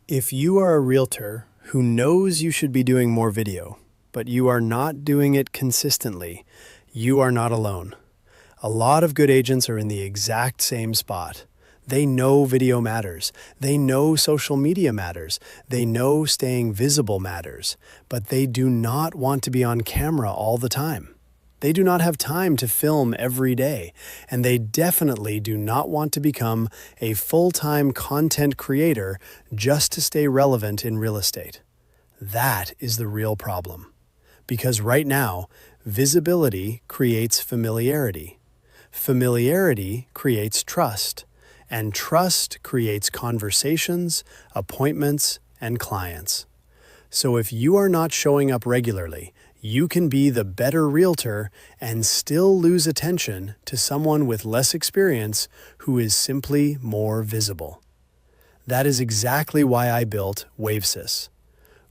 If you are a realtor who knows you should be doing more video, but you are not doing it consistently, you are not alone. A lot of good agents are in the exact same spot. They know video matters. They know social media matters. They know staying visible matters, but they do not want to be on camera all the time. They do not have time to film every day, and they definitely do not want to become a full-time content creator just to stay relevant in real estate. That is the real problem. Because right now, visibility creates familiarity. Familiarity creates trust, and trust creates conversations, appointments, and clients. So if you are not showing up regularly, you can be the better realtor and still lose attention to someone with less experience who is simply more visible. That is exactly why I built WaveSys.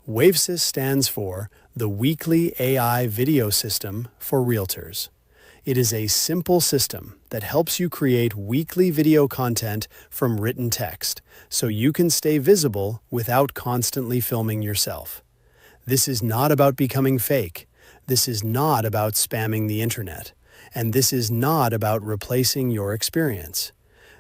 WaveSys stands for the Weekly AI Video System for Realtors. It is a simple system that helps you create weekly video content from written text, so you can stay visible without constantly filming yourself. This is not about becoming fake. This is not about spamming the internet. And this is not about replacing your experience.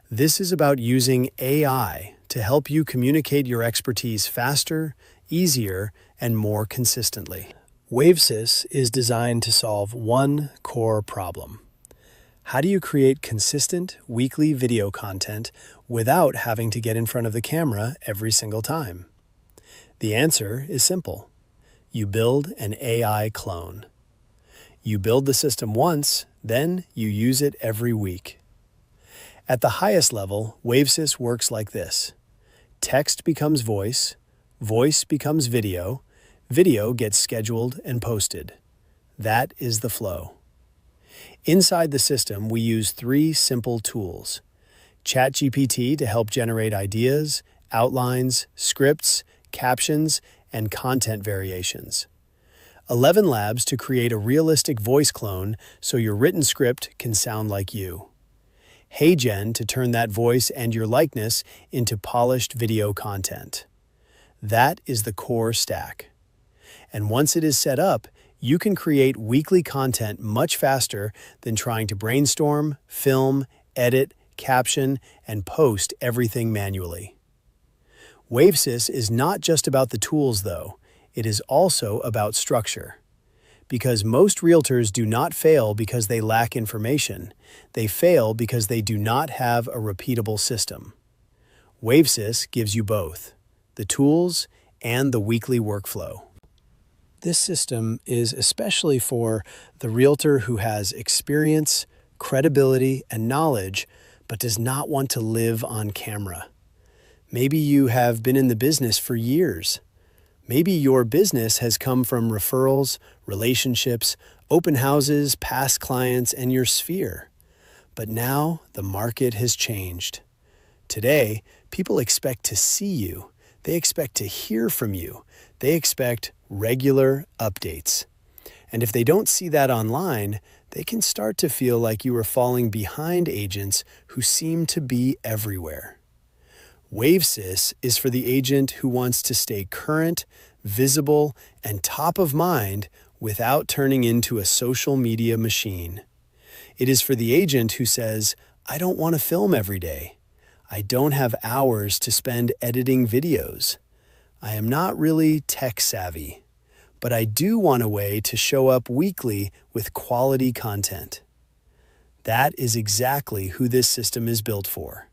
This is about using AI to help you communicate your expertise faster, easier, and more consistently. WaveSys is designed to solve one core problem. How do you create consistent weekly video content without having to get in front of the camera every single time? The answer is simple. You build an AI clone. You build the system once, then you use it every week. At the highest level, WaveSys works like this. Text becomes voice, voice becomes video, video gets scheduled and posted. That is the flow. Inside the system, we use 3 simple tools. ChatGPT to help generate ideas, outlines, scripts, captions, and content variations. 11 Labs to create a realistic voice clone so your written script can sound like you. HeyGen to turn that voice and your likeness into polished video content. That is the core stack. And once it is set up, you can create weekly content much faster than trying to brainstorm, film, edit, caption, and post everything manually. WaveSys is not just about the tools, though. It is also about structure. Because most realtors do not fail because they lack information. They fail because they do not have a repeatable system. WaveSys gives you both, the tools and the weekly workflow. This system is especially for the realtor who has experience, credibility, and knowledge, but does not want to live on camera. Maybe you have been in the business for years. Maybe your business has come from referrals, relationships, open houses, past clients, and your sphere. But now the market has changed. Today, people expect to see you. They expect to hear from you. They expect regular updates. And if they don't see that online, they can start to feel like you are falling behind agents who seem to be everywhere. WaveSys is for the agent who wants to stay current, visible, and top of mind without turning into a social media machine. It is for the agent who says, I don't want to film every day. I don't have hours to spend editing videos. I am not really tech savvy, but I do want a way to show up weekly with quality content. That is exactly who this system is built for.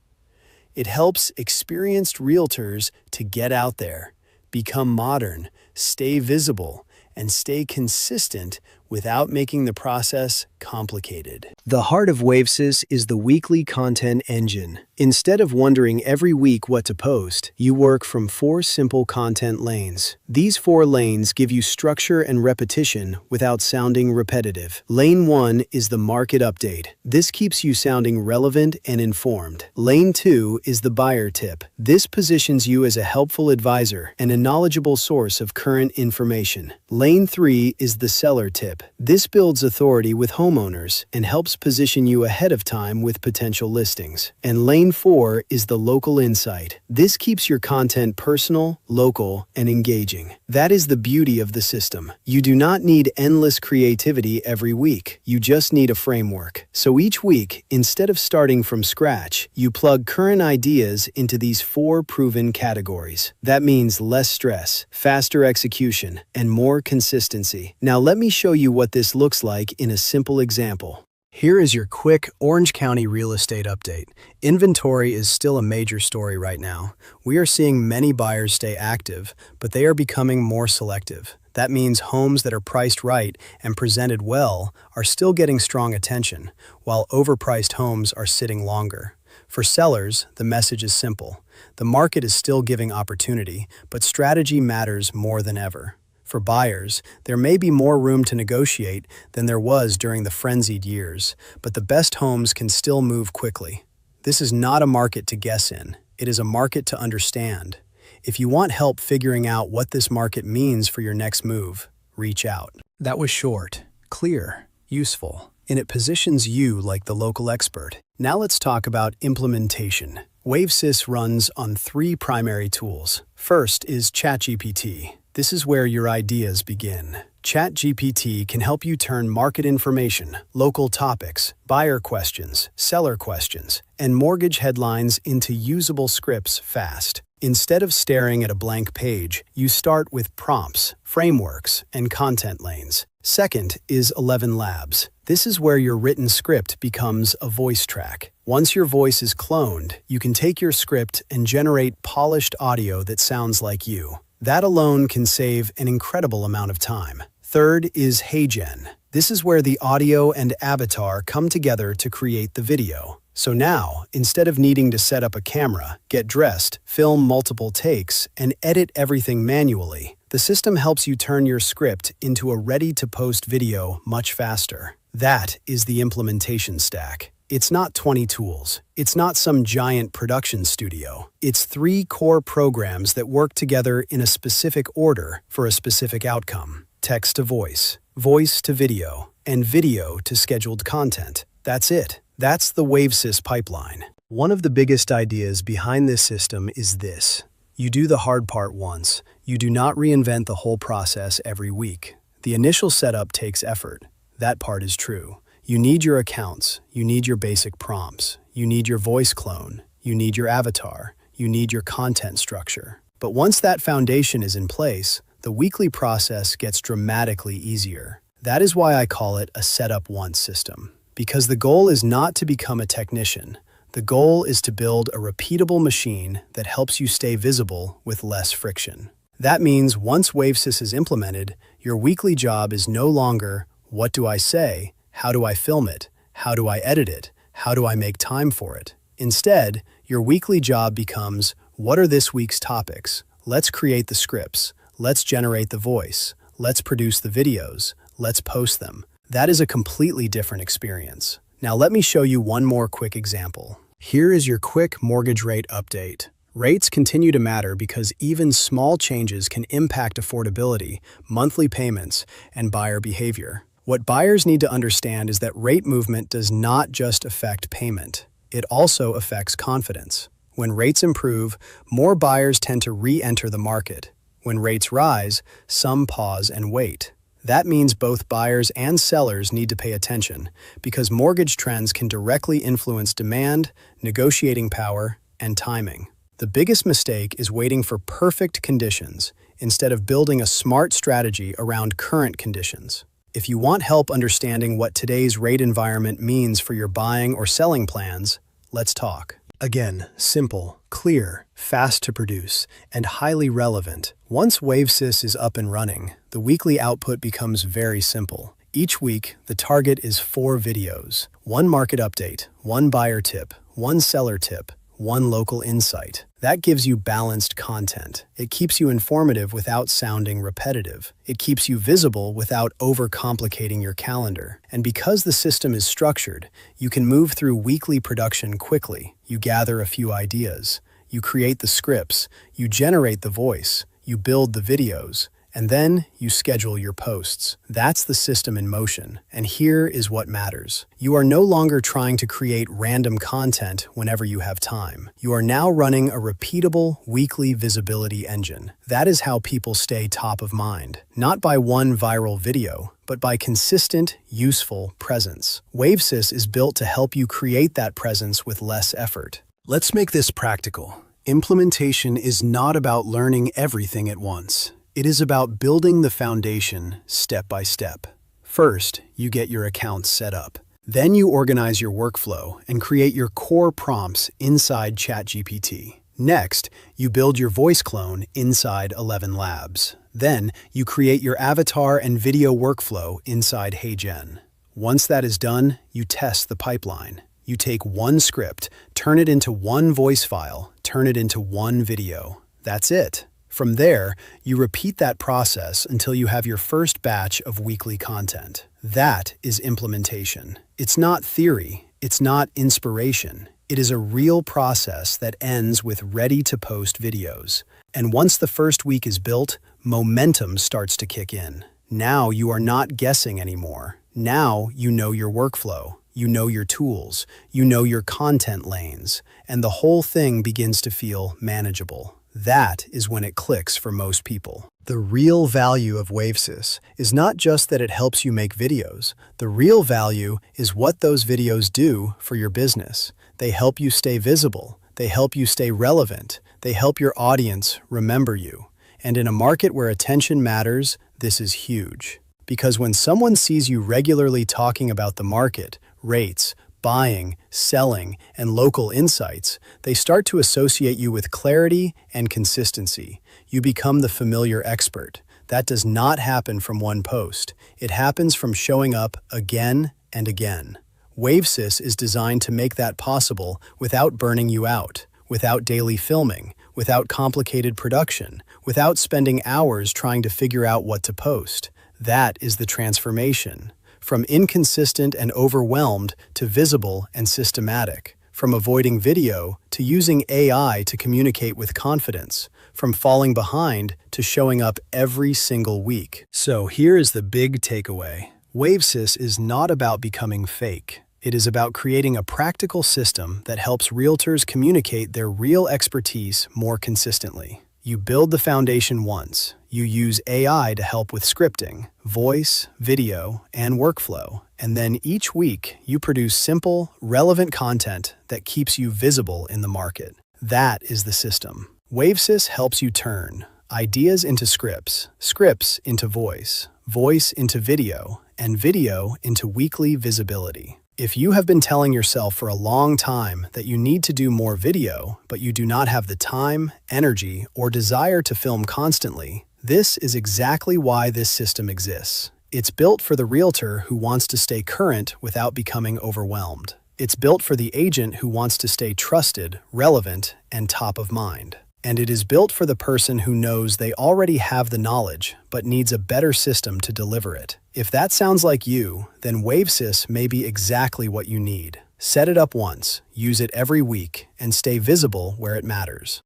It helps experienced realtors to get out there, become modern, stay visible, and stay consistent without making the process complicated. The heart of WaveSys is the weekly content engine. Instead of wondering every week what to post, you work from 4 simple content lanes. These 4 lanes give you structure and repetition without sounding repetitive. Lane 1 is the market update. This keeps you sounding relevant and informed. Lane 2 is the buyer tip. This positions you as a helpful advisor and a knowledgeable source of current information. Lane 3 is the seller tip. This builds authority with homeowners and helps position you ahead of time with potential listings. And lane 4 is the local insight. This keeps your content personal, local, and engaging. That is the beauty of the system. You do not need endless creativity every week. You just need a framework. So each week, instead of starting from scratch, you plug current ideas into these 4 proven categories. That means less stress, faster execution, and more consistency. Now let me show you what this looks like in a simple example. Here is your quick Orange County real estate update. Inventory is still a major story right now. We are seeing many buyers stay active, but they are becoming more selective. That means homes that are priced right and presented well are still getting strong attention, while overpriced homes are sitting longer. For sellers, the message is simple. The market is still giving opportunity, but strategy matters more than ever. For buyers, there may be more room to negotiate than there was during the frenzied years, but the best homes can still move quickly. This is not a market to guess in. It is a market to understand. If you want help figuring out what this market means for your next move, reach out. That was short, clear, useful, and it positions you like the local expert. Now let's talk about implementation. WaveSys runs on 3 primary tools. First is ChatGPT. This is where your ideas begin. ChatGPT can help you turn market information, local topics, buyer questions, seller questions, and mortgage headlines into usable scripts fast. Instead of staring at a blank page, you start with prompts, frameworks, and content lanes. Second is 11 Labs. This is where your written script becomes a voice track. Once your voice is cloned, you can take your script and generate polished audio that sounds like you. That alone can save an incredible amount of time. Third is HeyGen. This is where the audio and avatar come together to create the video. So now, instead of needing to set up a camera, get dressed, film multiple takes, and edit everything manually, the system helps you turn your script into a ready-to-post video much faster. That is the implementation stack. It's not 20 tools. It's not some giant production studio. It's 3 core programs that work together in a specific order for a specific outcome. Text to voice, voice to video, and video to scheduled content. That's it. That's the WaveSys pipeline. One of the biggest ideas behind this system is this. You do the hard part once. You do not reinvent the whole process every week. The initial setup takes effort. That part is true. You need your accounts, you need your basic prompts, you need your voice clone, you need your avatar, you need your content structure. But once that foundation is in place, the weekly process gets dramatically easier. That is why I call it a setup once system. Because the goal is not to become a technician. The goal is to build a repeatable machine that helps you stay visible with less friction. That means once WaveSys is implemented, your weekly job is no longer, what do I say? How do I film it? How do I edit it? How do I make time for it? Instead, your weekly job becomes, what are this week's topics? Let's create the scripts. Let's generate the voice. Let's produce the videos. Let's post them. That is a completely different experience. Now let me show you one more quick example. Here is your quick mortgage rate update. Rates continue to matter because even small changes can impact affordability, monthly payments, and buyer behavior. What buyers need to understand is that rate movement does not just affect payment. It also affects confidence. When rates improve, more buyers tend to re-enter the market. When rates rise, some pause and wait. That means both buyers and sellers need to pay attention because mortgage trends can directly influence demand, negotiating power, and timing. The biggest mistake is waiting for perfect conditions instead of building a smart strategy around current conditions. If you want help understanding what today's rate environment means for your buying or selling plans, let's talk. Again, simple, clear, fast to produce, and highly relevant. Once WaveSys is up and running, the weekly output becomes very simple. Each week, the target is 4 videos, 1 market update, 1 buyer tip, 1 seller tip, 1 local insight. That gives you balanced content. It keeps you informative without sounding repetitive. It keeps you visible without overcomplicating your calendar. And because the system is structured, you can move through weekly production quickly. You gather a few ideas. You create the scripts. You generate the voice. You build the videos. And then you schedule your posts. That's the system in motion. And here is what matters. You are no longer trying to create random content whenever you have time. You are now running a repeatable, weekly visibility engine. That is how people stay top of mind. Not by one viral video, but by consistent, useful presence. WaveSys is built to help you create that presence with less effort. Let's make this practical. Implementation is not about learning everything at once. It is about building the foundation step by step. First, you get your accounts set up. Then you organize your workflow and create your core prompts inside ChatGPT. Next, you build your voice clone inside 11 Labs. Then, you create your avatar and video workflow inside HeyGen. Once that is done, you test the pipeline. You take one script, turn it into one voice file, turn it into one video. That's it. From there, you repeat that process until you have your first batch of weekly content. That is implementation. It's not theory. It's not inspiration. It is a real process that ends with ready-to-post videos. And once the first week is built, momentum starts to kick in. Now you are not guessing anymore. Now you know your workflow. You know your tools. You know your content lanes. And the whole thing begins to feel manageable. That is when it clicks for most people. The real value of WaveSys is not just that it helps you make videos. The real value is what those videos do for your business. They help you stay visible. They help you stay relevant. They help your audience remember you. And in a market where attention matters, this is huge. Because when someone sees you regularly talking about the market, rates, buying, selling, and local insights, they start to associate you with clarity and consistency. You become the familiar expert. That does not happen from one post. It happens from showing up again and again. WaveSys is designed to make that possible without burning you out, without daily filming, without complicated production, without spending hours trying to figure out what to post. That is the transformation. From inconsistent and overwhelmed to visible and systematic. From avoiding video to using AI to communicate with confidence. From falling behind to showing up every single week. So here is the big takeaway. WaveSys is not about becoming fake. It is about creating a practical system that helps realtors communicate their real expertise more consistently. You build the foundation once. You use AI to help with scripting, voice, video, and workflow. And then each week, you produce simple, relevant content that keeps you visible in the market. That is the system. WaveSys helps you turn ideas into scripts, scripts into voice, voice into video, and video into weekly visibility. If you have been telling yourself for a long time that you need to do more video, but you do not have the time, energy, or desire to film constantly, this is exactly why this system exists. It's built for the realtor who wants to stay current without becoming overwhelmed. It's built for the agent who wants to stay trusted, relevant, and top of mind. And it is built for the person who knows they already have the knowledge, but needs a better system to deliver it. If that sounds like you, then WaveSys may be exactly what you need. Set it up once, use it every week, and stay visible where it matters.